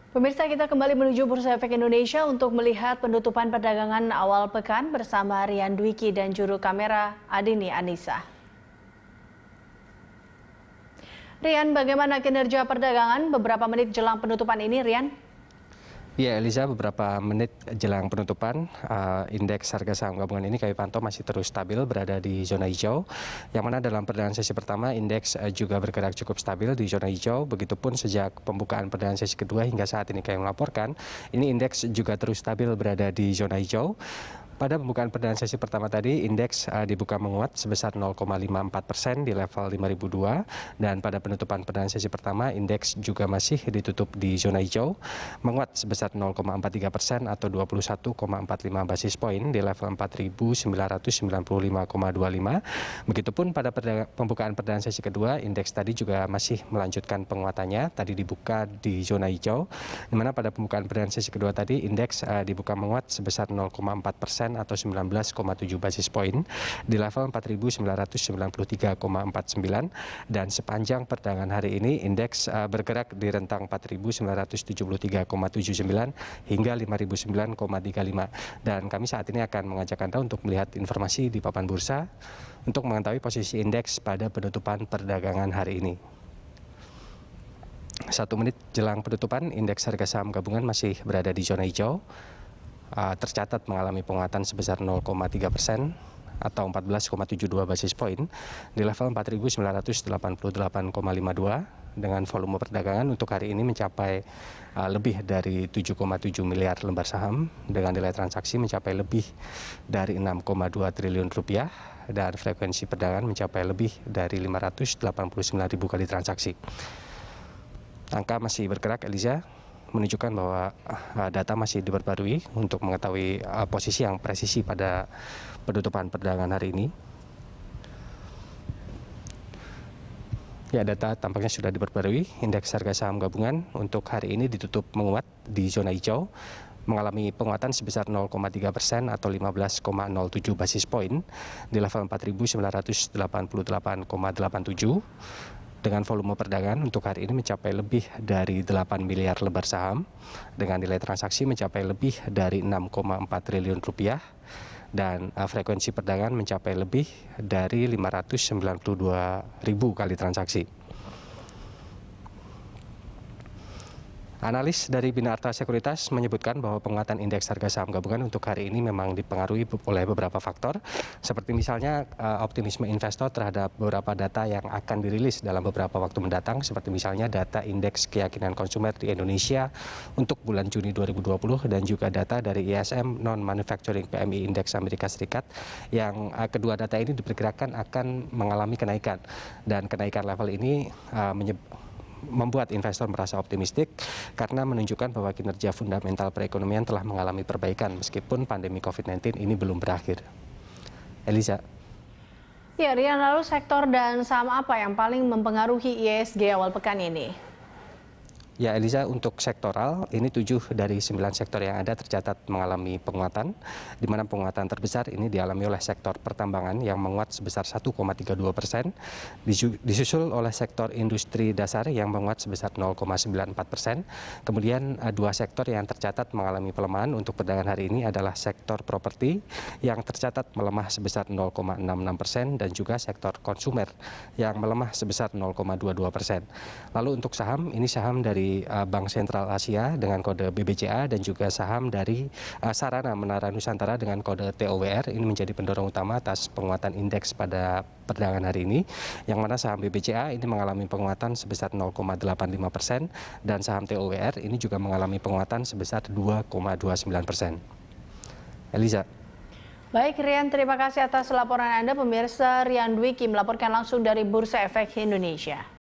Pemirsa, kita kembali menuju Bursa Efek Indonesia untuk melihat penutupan perdagangan awal pekan bersama Rian Dwiki dan juru kamera Adini Anissa. Rian, bagaimana kinerja perdagangan beberapa menit jelang penutupan ini, Rian? Ya, Eliza, beberapa menit jelang penutupan, indeks harga saham gabungan ini kami pantau masih terus stabil berada di zona hijau. Yang mana dalam perdagangan sesi pertama, indeks juga bergerak cukup stabil di zona hijau. Begitupun sejak pembukaan perdagangan sesi kedua hingga saat ini kami melaporkan, ini indeks juga terus stabil berada di zona hijau. Pada pembukaan perdagangan sesi pertama tadi, indeks dibuka menguat sebesar 0,54% di level 5.002. Dan pada penutupan perdagangan sesi pertama, indeks juga masih ditutup di zona hijau, menguat sebesar 0,43% atau 21,45 basis poin di level 4.995,25. Begitupun pada pembukaan perdagangan sesi kedua, indeks tadi juga masih melanjutkan penguatannya, tadi dibuka di zona hijau, di mana pada pembukaan perdagangan sesi kedua tadi, indeks dibuka menguat sebesar 0,4% atau 19,7 basis poin di level 4.993,49, dan sepanjang perdagangan hari ini indeks bergerak di rentang 4.973,79 hingga 5.009,35. Dan kami saat ini akan mengajak Anda untuk melihat informasi di papan bursa untuk mengetahui posisi indeks pada penutupan perdagangan hari ini. 1 menit jelang penutupan, indeks harga saham gabungan masih berada di zona hijau. Tercatat mengalami penguatan sebesar 0,3% atau 14,72 basis poin di level 4.988,52, dengan volume perdagangan untuk hari ini mencapai lebih dari 7,7 miliar lembar saham dengan nilai transaksi mencapai lebih dari 6,2 triliun rupiah dan frekuensi perdagangan mencapai lebih dari 589.000 kali transaksi. Angka masih bergerak, Eliza, menunjukkan bahwa data masih diperbarui untuk mengetahui posisi yang presisi pada penutupan perdagangan hari ini. Ya, data tampaknya sudah diperbarui. Indeks harga saham gabungan untuk hari ini ditutup menguat di zona hijau, mengalami penguatan sebesar 0,3% atau 15,07 basis poin di level 4.988,87. Dengan volume perdagangan untuk hari ini mencapai lebih dari 8 miliar lembar saham dengan nilai transaksi mencapai lebih dari 6,4 triliun rupiah dan frekuensi perdagangan mencapai lebih dari 592.000 kali transaksi. Analis dari Bina Arta Sekuritas menyebutkan bahwa penguatan indeks harga saham gabungan untuk hari ini memang dipengaruhi oleh beberapa faktor, seperti misalnya optimisme investor terhadap beberapa data yang akan dirilis dalam beberapa waktu mendatang, seperti misalnya data indeks keyakinan konsumer di Indonesia untuk bulan Juni 2020 dan juga data dari ISM Non-Manufacturing PMI Indeks Amerika Serikat, yang kedua data ini diperkirakan akan mengalami kenaikan, dan kenaikan level ini membuat investor merasa optimistik karena menunjukkan bahwa kinerja fundamental perekonomian telah mengalami perbaikan meskipun pandemi COVID-19 ini belum berakhir. Eliza. Ya, Rian, lalu sektor dan saham apa yang paling mempengaruhi IISG awal pekan ini? Ya, Eliza, untuk sektoral, ini 7 dari 9 sektor yang ada tercatat mengalami penguatan, di mana penguatan terbesar ini dialami oleh sektor pertambangan yang menguat sebesar 1,32%, disusul oleh sektor industri dasar yang menguat sebesar 0,94%. Kemudian 2 sektor yang tercatat mengalami pelemahan untuk perdagangan hari ini adalah sektor properti yang tercatat melemah sebesar 0,66% dan juga sektor konsumer yang melemah sebesar 0,22%. Lalu untuk saham, ini saham dari Bank Sentral Asia dengan kode BBCA dan juga saham dari Sarana Menara Nusantara dengan kode TOWR ini menjadi pendorong utama atas penguatan indeks pada perdagangan hari ini, yang mana saham BBCA ini mengalami penguatan sebesar 0,85% dan saham TOWR ini juga mengalami penguatan sebesar 2,29%. Eliza. Baik, Rian, terima kasih atas laporan Anda. Pemirsa, Rian Dwiki melaporkan langsung dari Bursa Efek Indonesia.